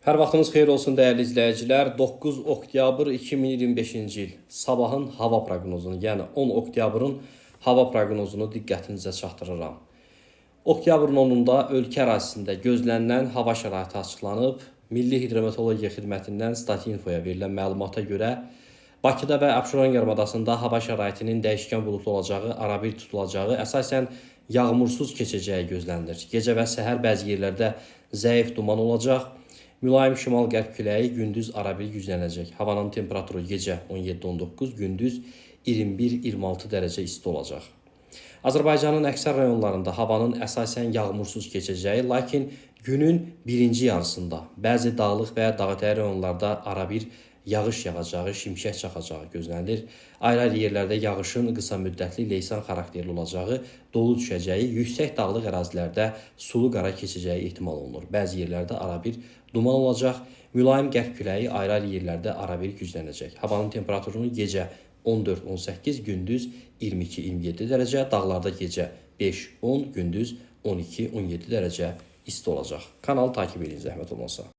Hər vaxtınız xeyir olsun dəyərli izləyicilər. 9 oktyabr 2025-ci il sabahın hava proqnozunu, yəni 10 oktyabrin hava proqnozunu diqqətinizə çatdırıram. Oktyabrın 10-da ölkə ərazisində gözlənilən hava şəraiti açıqlanıb. Milli Hidrometeorologiya Xidmətindən Statinfoya verilən məlumata görə Bakıda və Abşeron yarımadasında hava şəraitinin dəyişkən buludlu olacağı, arabir tutulacağı, əsasən yağmursuz keçəcəyi gözlənilir. Gecə və səhər bəzi yerlərdə zəif duman olacaq. Mülayim şimal-qərb küləyi gündüz arabir güclənəcək. Havanın temperaturu gecə 17-19, gündüz 21-26 dərəcə isti olacaq. Azərbaycanın əksər rayonlarında havanın əsasən yağmursuz keçəcəyi, lakin günün birinci yarısında bəzi dağlıq və dağətəyi rayonlarda arabir yağış yağacağı, şimşək çaxacağı gözlənilir. Ayrı-ayrı yerlərdə yağışın qısa müddətli leysan xarakterli olacağı, dolu düşəcəyi, yüksək dağlıq ərazilərdə sulu qara keçəcəyi ehtimal olunur. Bəzi yerlərdə arabir duman olacaq, mülayim qərb küləyi ayrı-ayrı yerlərdə arabir güclənəcək. Havanın temperaturunu gecə 14-18, gündüz 22-27 dərəcə, dağlarda gecə 5-10, gündüz 12-17 dərəcə isti olacaq. Kanalı takip edin, zəhmət olmasa.